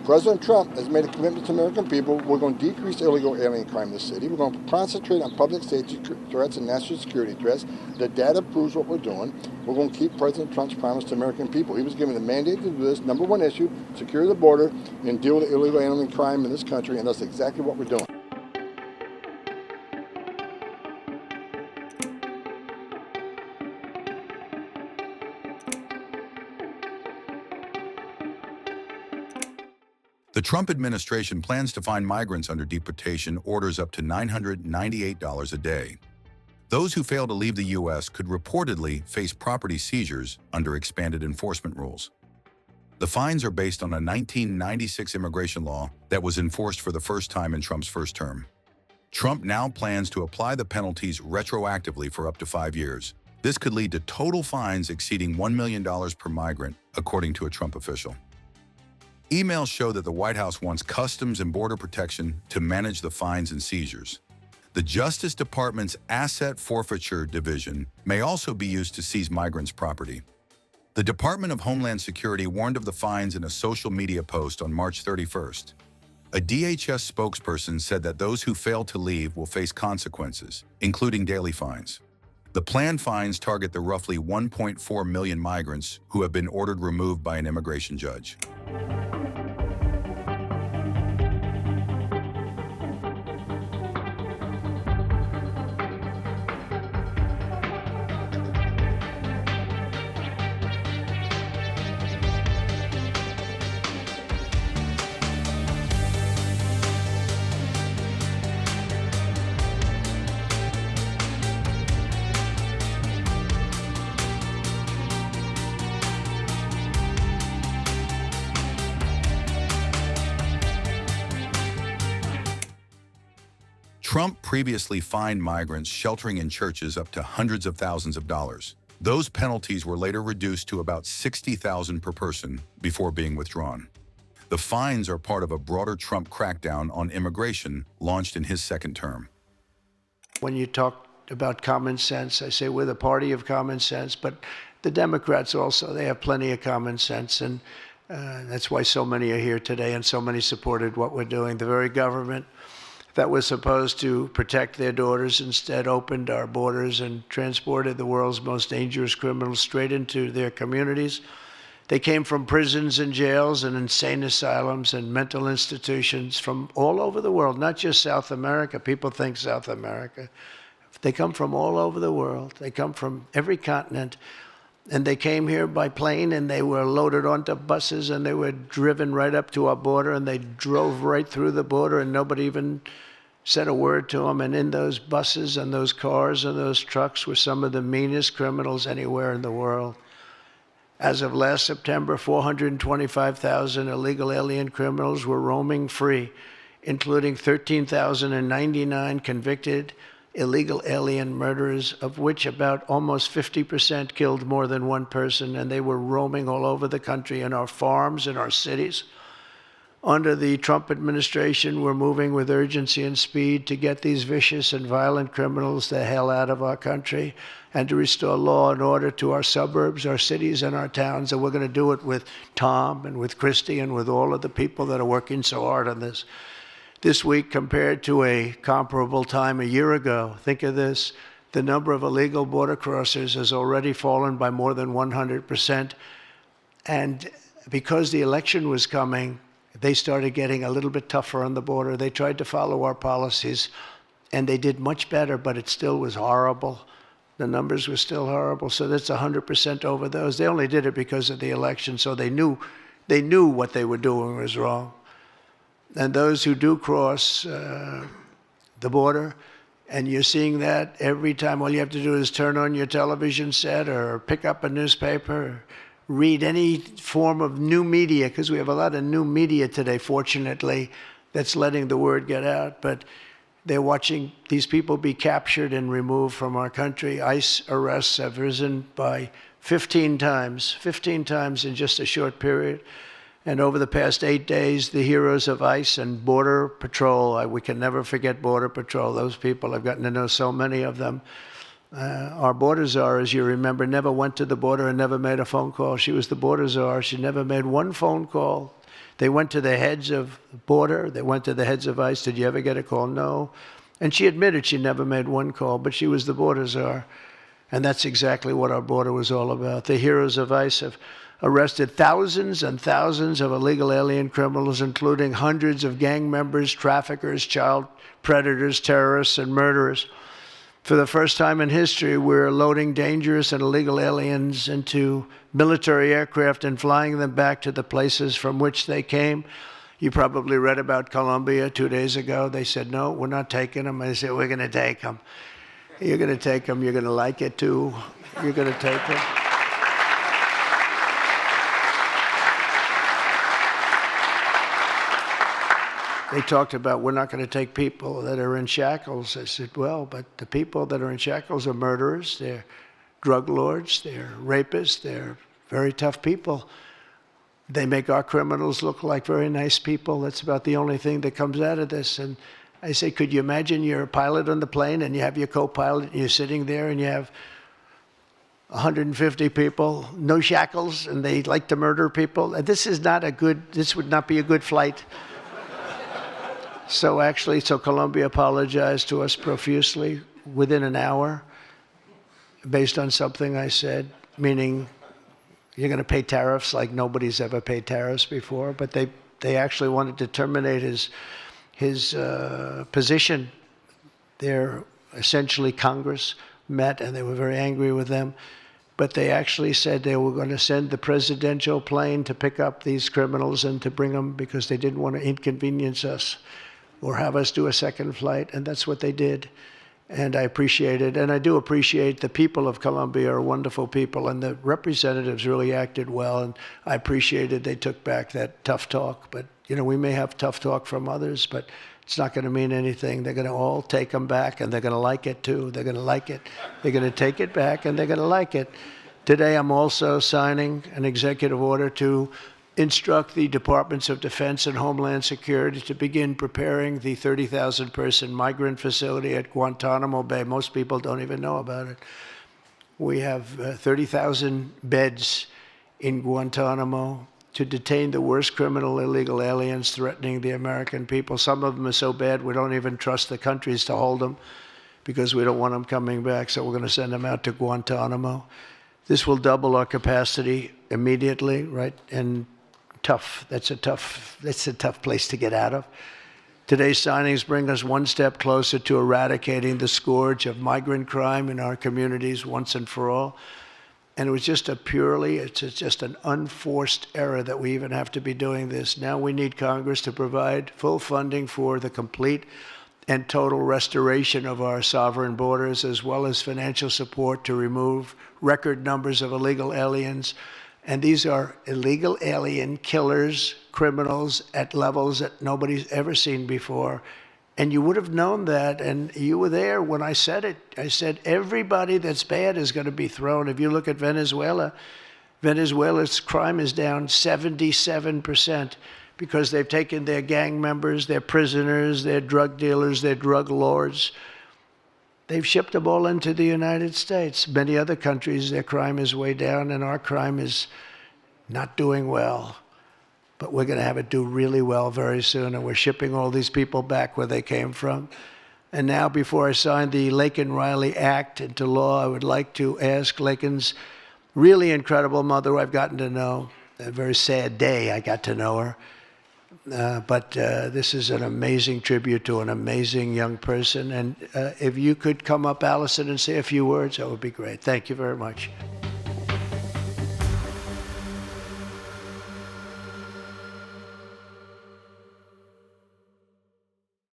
President Trump has made a commitment to American people. We're going to decrease illegal alien crime in the city. We're going to concentrate on public safety threats and national security threats. The data proves what we're doing. We're going to keep President Trump's promise to American people. He was given the mandate to do this. Number one issue, secure the border and deal with illegal alien crime in this country, and that's exactly what we're doing. The Trump administration plans to fine migrants under deportation orders up to $998 a day. Those who fail to leave the U.S. could reportedly face property seizures under expanded enforcement rules. The fines are based on a 1996 immigration law that was enforced for the first time in Trump's first term. Trump now plans to apply the penalties retroactively for up to 5 years. This could lead to total fines exceeding $1 million per migrant, according to a Trump official. Emails show that the White House wants Customs and Border Protection to manage the fines and seizures. The Justice Department's Asset Forfeiture Division may also be used to seize migrants' property. The Department of Homeland Security warned of the fines in a social media post on March 31st. A DHS spokesperson said that those who fail to leave will face consequences, including daily fines. The planned fines target the roughly 1.4 million migrants who have been ordered removed by an immigration judge. Trump previously fined migrants sheltering in churches up to hundreds of thousands of dollars. Those penalties were later reduced to about $60,000 per person before being withdrawn. The fines are part of a broader Trump crackdown on immigration launched in his second term. When you talk about common sense, I say we're the party of common sense, but the Democrats also, they have plenty of common sense, and that's why so many are here today and so many supported what we're doing. The very government that was supposed to protect their daughters instead opened our borders and transported the world's most dangerous criminals straight into their communities. They came from prisons and jails and insane asylums and mental institutions from all over the world, not just South America. People think South America. They come from all over the world. They come from every continent. And they came here by plane, and they were loaded onto buses, and they were driven right up to our border, and they drove right through the border, and nobody even said a word to them. And in those buses and those cars and those trucks were some of the meanest criminals anywhere in the world. As of last September, 425,000 illegal alien criminals were roaming free, including 13,099 convicted illegal alien murderers, of which about almost 50% killed more than one person, and they were roaming all over the country in our farms, in our cities. Under the Trump administration, we're moving with urgency and speed to get these vicious and violent criminals the hell out of our country and to restore law and order to our suburbs, our cities, and our towns. And we're going to do it with Tom and with Christy and with all of the people that are working so hard on this. This week, compared to a comparable time a year ago, think of this, the number of illegal border crossers has already fallen by more than 100%. And because the election was coming, they started getting a little bit tougher on the border. They tried to follow our policies, and they did much better, but it still was horrible. The numbers were still horrible, so that's 100% over those. They only did it because of the election, so they knew what they were doing was wrong. And those who do cross the border, and you're seeing that every time, all you have to do is turn on your television set or pick up a newspaper, or read any form of new media, because we have a lot of new media today, fortunately, that's letting the word get out. But they're watching these people be captured and removed from our country. ICE arrests have risen by 15 times in just a short period. And over the past 8 days, the heroes of ICE and Border Patrol, we can never forget Border Patrol. Those people, I've gotten to know so many of them. Our border czar, as you remember, never went to the border and never made a phone call. She was the border czar. She never made one phone call They went to the heads of the border. They went to the heads of ICE. Did you ever get a call? No. And she admitted she never made one call, but she was the border czar. And that's exactly what our border was all about. The heroes of ICE have arrested thousands and thousands of illegal alien criminals, including hundreds of gang members, traffickers, child predators, terrorists, and murderers. For the first time in history, we're loading dangerous and illegal aliens into military aircraft and flying them back to the places from which they came. You probably read about Colombia 2 days ago. They said, no, we're not taking them. I said, we're going to take them. You're going to take them. You're going to like it, too. You're going to take them. They talked about, we're not going to take people that are in shackles. I said, well, but the people that are in shackles are murderers. They're drug lords. They're rapists. They're very tough people. They make our criminals look like very nice people. That's about the only thing that comes out of this. And I say, could you imagine you're a pilot on the plane and you have your co-pilot and you're sitting there and you have 150 people, no shackles, and they like to murder people? This would not be a good flight. So Colombia apologized to us profusely within an hour based on something I said, meaning you're going to pay tariffs like nobody's ever paid tariffs before. But they actually wanted to terminate his position. They're essentially Congress met, and they were very angry with them. But they actually said they were going to send the presidential plane to pick up these criminals and to bring them because they didn't want to inconvenience us or have us do a second flight, and that's what they did. And I appreciate it, and I do appreciate the people of Colombia are wonderful people, and the representatives really acted well, and I appreciated they took back that tough talk. But, you know, we may have tough talk from others, but it's not going to mean anything. They're going to all take them back, and they're going to like it, too. They're going to like it. They're going to take it back, and they're going to like it. Today, I'm also signing an executive order to instruct the Departments of Defense and Homeland Security to begin preparing the 30,000-person migrant facility at Guantanamo Bay. Most people don't even know about it. We have 30,000 beds in Guantanamo to detain the worst criminal illegal aliens threatening the American people. Some of them are so bad we don't even trust the countries to hold them because we don't want them coming back, so we're going to send them out to Guantanamo. This will double our capacity immediately, right? And tough. That's a tough place to get out of. Today's signings bring us one step closer to eradicating the scourge of migrant crime in our communities once and for all. And it was just it's just an unforced error that we even have to be doing this. Now we need Congress to provide full funding for the complete and total restoration of our sovereign borders, as well as financial support to remove record numbers of illegal aliens. And these are illegal alien killers, criminals at levels that nobody's ever seen before. And you would have known that, and you were there when I said it. I said everybody that's bad is going to be thrown. If you look at Venezuela, Venezuela's crime is down 77% because they've taken their gang members, their prisoners, their drug dealers, their drug lords. They've shipped them all into the United States. Many other countries, their crime is way down, and our crime is not doing well. But we're going to have it do really well very soon, and we're shipping all these people back where they came from. And now, before I sign the Laken-Riley Act into law, I would like to ask Laken's really incredible mother, who I've gotten to know. A very sad day I got to know her. But this is an amazing tribute to an amazing young person. And if you could come up, Allison, and say a few words, that would be great. Thank you very much.